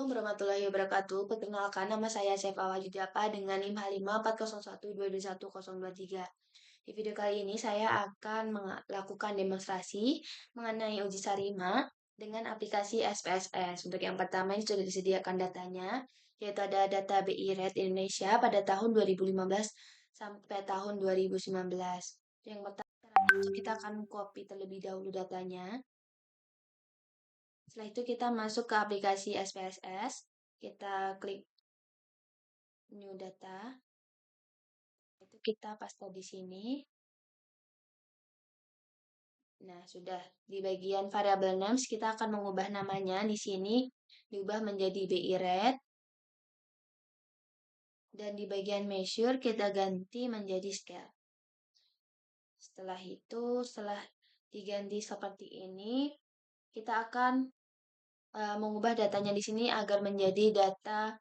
warahmatullahi wabarakatuh. Perkenalkan, nama saya Saif Awajidapa dengan NIM H54012012023. Di video kali ini saya akan melakukan demonstrasi mengenai uji sarima dengan aplikasi SPSS. Untuk yang pertama ini sudah disediakan datanya, yaitu ada data BI Rate Indonesia pada tahun 2015 sampai tahun 2019. Yang pertama, kita akan copy terlebih dahulu datanya. Setelah itu kita masuk ke aplikasi SPSS, kita klik New Data, itu kita paste di sini. Nah, sudah di bagian variable names kita akan mengubah namanya di sini, diubah menjadi BI Rate. Dan di bagian measure kita ganti menjadi scale. Setelah itu, setelah diganti seperti ini, kita akan mengubah datanya di sini agar menjadi data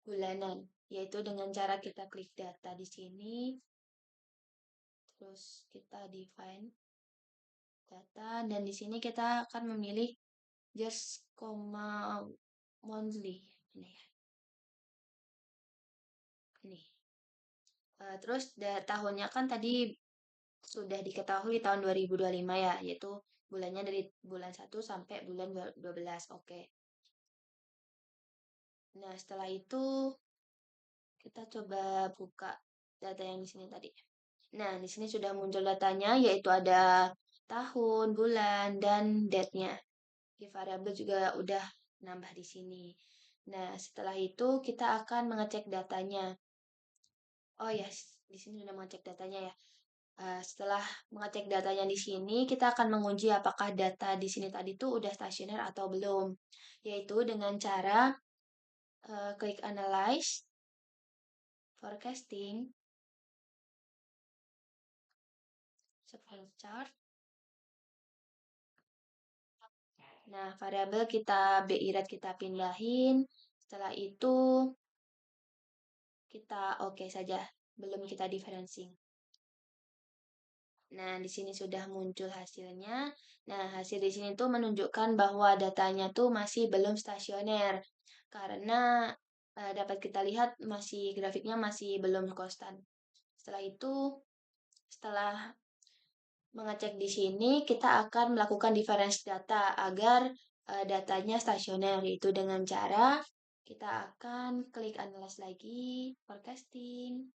bulanan, yaitu dengan cara kita klik data di sini, terus kita define data, dan di sini kita akan memilih just monthly ini ya. Ini. Terus tahunnya kan tadi sudah diketahui tahun 2025 ya, yaitu bulannya dari bulan 1 sampai bulan 12. Oke. Nah, setelah itu kita coba buka data yang di sini tadi. Nah, di sini sudah muncul datanya, yaitu ada tahun, bulan, dan date-nya. Di variabel juga udah nambah di sini. Nah, setelah itu kita akan mengecek datanya. Oh ya, di sini sudah mengecek datanya ya. Setelah mengecek datanya di sini, kita akan menguji apakah data di sini tadi tuh udah stasioner atau belum. Yaitu dengan cara klik Analyze, Forecasting, Sequence Chart. Nah, variabel kita BI Rate kita pindahin. Setelah itu kita oke saja, belum kita differencing. Nah, di sini sudah muncul hasilnya. Nah, hasil di sini tuh menunjukkan bahwa datanya tuh masih belum stasioner. Karena dapat kita lihat masih grafiknya masih belum konstan. Setelah itu, setelah mengecek di sini, kita akan melakukan difference data agar datanya stasioner, yaitu dengan cara kita akan klik analyze lagi, forecasting,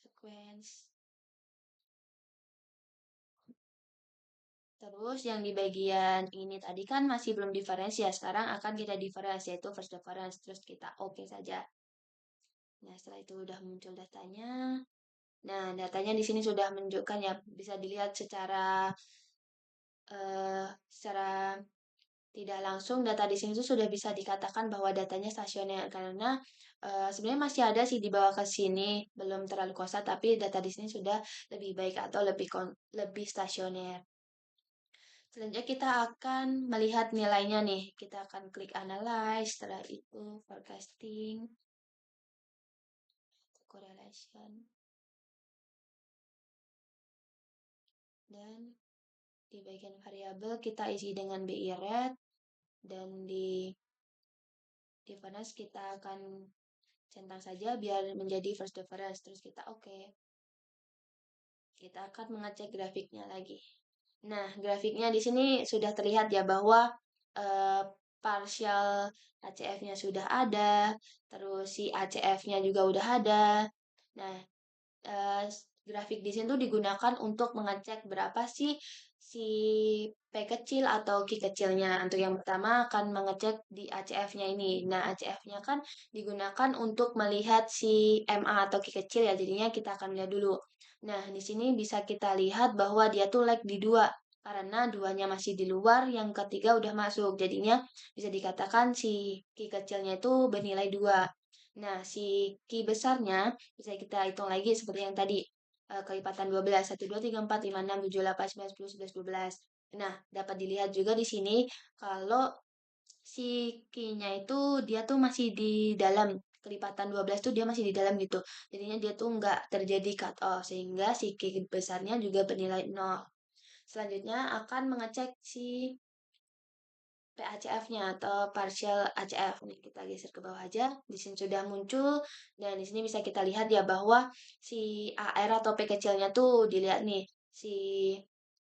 sequence. Terus yang di bagian ini tadi kan masih belum difference ya, sekarang akan kita difference, yaitu first difference, terus kita oke saja. Nah, setelah itu udah muncul datanya. Nah, datanya di sini sudah menunjukkan ya, bisa dilihat secara tidak langsung data di sini tuh sudah bisa dikatakan bahwa datanya stasioner karena sebenarnya masih ada sih di bawah ke sini belum terlalu konstan tapi data di sini sudah lebih baik atau lebih stasioner. Selanjutnya kita akan melihat nilainya nih. Kita akan klik analyze, setelah itu forecasting, correlation, dan di bagian variabel kita isi dengan BI Rate, dan di difference kita akan centang saja biar menjadi first difference, terus kita oke. Kita akan mengecek grafiknya lagi. Nah, grafiknya di sini sudah terlihat ya bahwa partial ACF-nya sudah ada, terus si ACF-nya juga udah ada. Nah, grafik di sini tuh digunakan untuk mengecek berapa sih si P kecil atau Q kecilnya. Untuk yang pertama akan mengecek di ACF-nya ini. Nah, ACF-nya kan digunakan untuk melihat si MA atau Q kecil ya. Jadinya kita akan lihat dulu. Nah, di sini bisa kita lihat bahwa dia tuh lag di 2. Karena duanya masih di luar, yang ketiga udah masuk. Jadinya bisa dikatakan si Q kecilnya itu bernilai 2. Nah, si Q besarnya bisa kita hitung lagi seperti yang tadi. Kelipatan 12, 1, 2, 3, 4, 5, 6, 7, 8, 9, 10, 11, 12. Nah, dapat dilihat juga di sini kalau si Q-nya itu dia tuh masih di dalam. Kelipatan 12 tuh dia masih di dalam gitu. Jadinya dia tuh nggak terjadi cut off. Sehingga si Q besarnya juga bernilai 0. Selanjutnya akan mengecek si PACF-nya atau partial ACF. Nih, kita geser ke bawah aja. Di sini sudah muncul dan di sini bisa kita lihat ya bahwa si AR atau P kecilnya tuh dilihat nih, si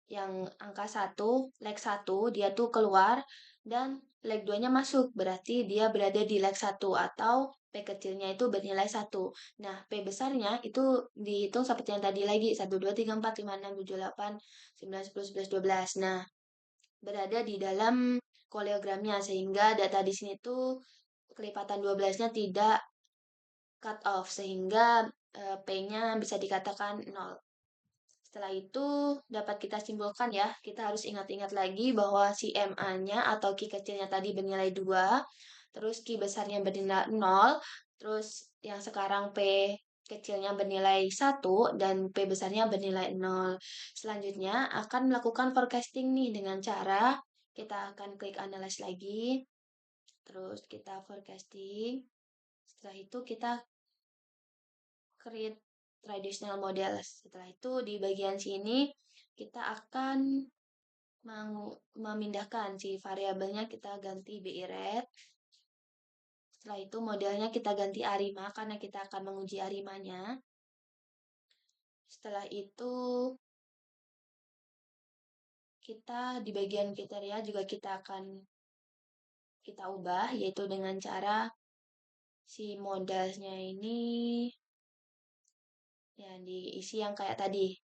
yang angka 1, leg 1 dia tuh keluar dan leg 2-nya masuk. Berarti dia berada di leg 1 atau P kecilnya itu bernilai 1. Nah, P besarnya itu dihitung seperti yang tadi lagi, 1, 2, 3, 4, 5, 6, 7, 8, 9, 10, 11, 12. Nah, berada di dalam koleogramnya sehingga data di sini tuh kelipatan 12-nya tidak cut off sehingga P-nya bisa dikatakan 0. Setelah itu dapat kita simpulkan ya, kita harus ingat-ingat lagi bahwa si MA-nya atau Q kecilnya tadi bernilai 2, terus Q besarnya bernilai 0, terus yang sekarang P kecilnya bernilai 1 dan P besarnya bernilai 0. Selanjutnya akan melakukan forecasting nih dengan cara kita akan klik analyze lagi, terus kita forecasting. Setelah itu kita create traditional model. Setelah itu di bagian sini kita akan memindahkan si variabelnya, kita ganti BI red. Setelah itu modelnya kita ganti ARIMA karena kita akan menguji ARIMA-nya. Setelah itu kita di bagian kriteria juga kita akan ubah, yaitu dengan cara si modalnya ini ya diisi yang kayak tadi.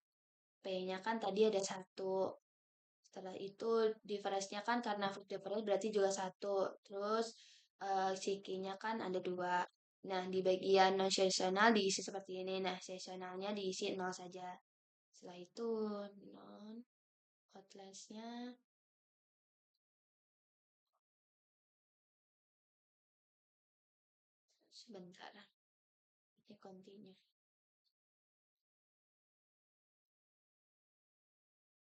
P-nya kan tadi ada 1. Setelah itu difference-nya kan karena fruit difference berarti juga 1. Terus nya kan ada 2. Nah, di bagian non-seasonal diisi seperti ini. Nah, seasonalnya diisi 0 saja. Setelah itu non outlast-nya sebentar. Ini continue.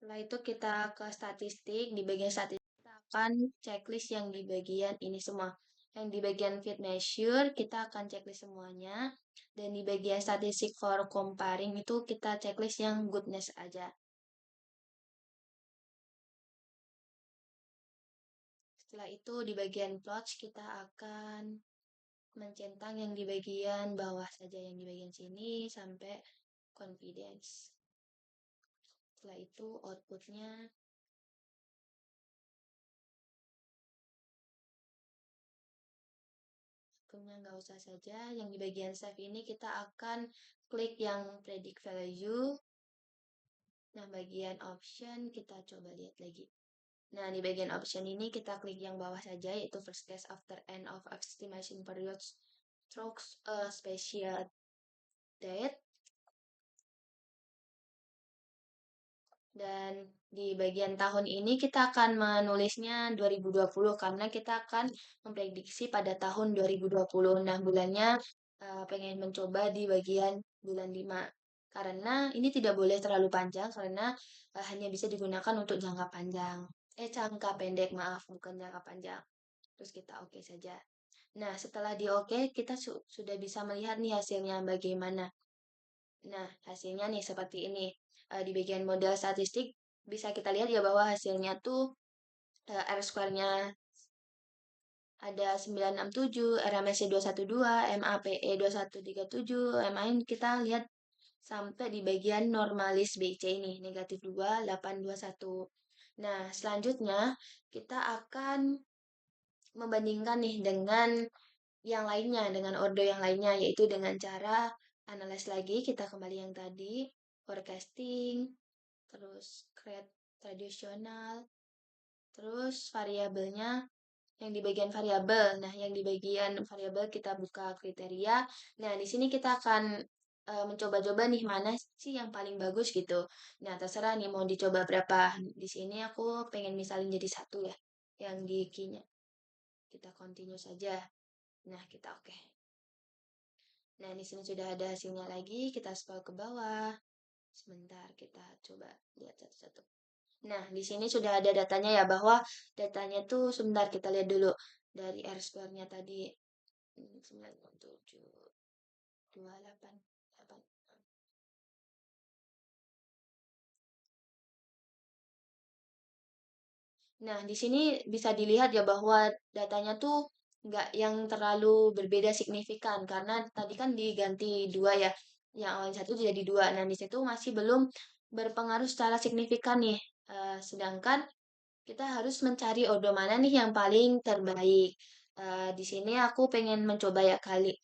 Setelah itu kita ke statistik. Di bagian statistik kita akan checklist yang di bagian ini semua. Yang di bagian fit measure kita akan checklist semuanya. Dan di bagian statistik for comparing itu kita checklist yang goodness aja. Setelah itu di bagian plots kita akan mencentang yang di bagian bawah saja, yang di bagian sini sampai confidence. Setelah itu outputnya nggak usah saja. Yang di bagian save ini kita akan klik yang predict value. Nah, bagian option kita coba lihat lagi. Nah, di bagian option ini kita klik yang bawah saja, yaitu first case after end of estimation period strokes special date. Dan di bagian tahun ini kita akan menulisnya 2020 karena kita akan memprediksi pada tahun 2020. Nah, bulannya pengen mencoba di bagian bulan 5. Karena ini tidak boleh terlalu panjang karena hanya bisa digunakan untuk jangka panjang. Jangka pendek, maaf, bukan jangka panjang. Terus kita oke saja. Nah, setelah di oke, kita sudah bisa melihat nih hasilnya bagaimana. Nah, hasilnya nih seperti ini. Di bagian model statistik bisa kita lihat ya bahwa hasilnya tuh R square-nya ada 967, RMSE 212, MAPE 2137, MAIN kita lihat sampai di bagian normalis BC ini, negatif 2, 821. Nah, selanjutnya kita akan membandingkan nih dengan yang lainnya, dengan order yang lainnya, yaitu dengan cara analyze lagi, kita kembali yang tadi, forecasting, terus create tradisional, terus variabelnya yang di bagian variabel. Nah, yang di bagian variabel kita buka kriteria. Nah, di sini kita akan mencoba-coba nih mana sih yang paling bagus gitu. Nah, terserah nih mau dicoba berapa. Di sini aku pengen misalin jadi 1 ya, yang di key-nya. Kita continue saja. Nah, kita oke. Nah, di sini sudah ada hasilnya lagi. Kita scroll ke bawah. Sebentar, kita coba lihat satu-satu. Nah, di sini sudah ada datanya ya, bahwa datanya tuh sebentar kita lihat dulu. Dari R square-nya tadi 9,728. Nah, di sini bisa dilihat ya bahwa datanya tuh nggak yang terlalu berbeda signifikan karena tadi kan diganti dua ya, yang awalnya satu jadi dua. Nah, di situ masih belum berpengaruh secara signifikan nih. Sedangkan kita harus mencari odo mana nih yang paling terbaik. Di sini aku pengen mencoba ya kali.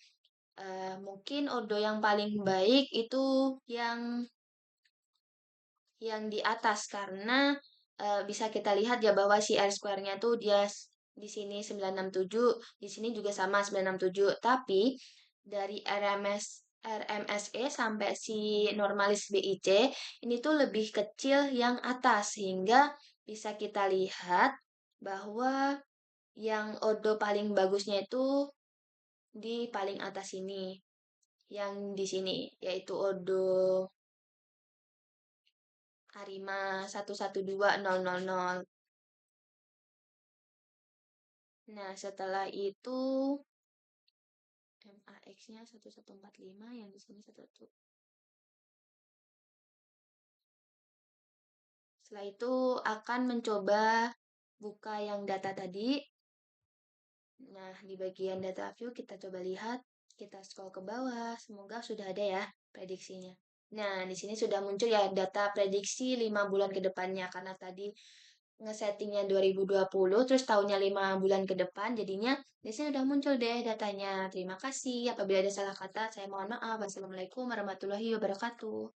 Mungkin odo yang paling baik itu yang di atas karena bisa kita lihat ya bahwa si R square-nya tuh dia di sini 967, di sini juga sama 967. Tapi dari RMSE sampai si normalis BIC ini tuh lebih kecil yang atas sehingga bisa kita lihat bahwa yang odo paling bagusnya itu di paling atas ini, yang di sini yaitu odo Arima 112000. Nah, setelah itu MAX-nya 1145 yang di sini 11. Setelah itu akan mencoba buka yang data tadi. Nah, di bagian data view kita coba lihat, kita scroll ke bawah, semoga sudah ada ya prediksinya. Nah, di sini sudah muncul ya data prediksi 5 bulan ke depannya karena tadi ngesettingnya 2020 terus tahunnya 5 bulan ke depan jadinya di sini udah muncul deh datanya. Terima kasih. Apabila ada salah kata saya mohon maaf. Wassalamualaikum warahmatullahi wabarakatuh.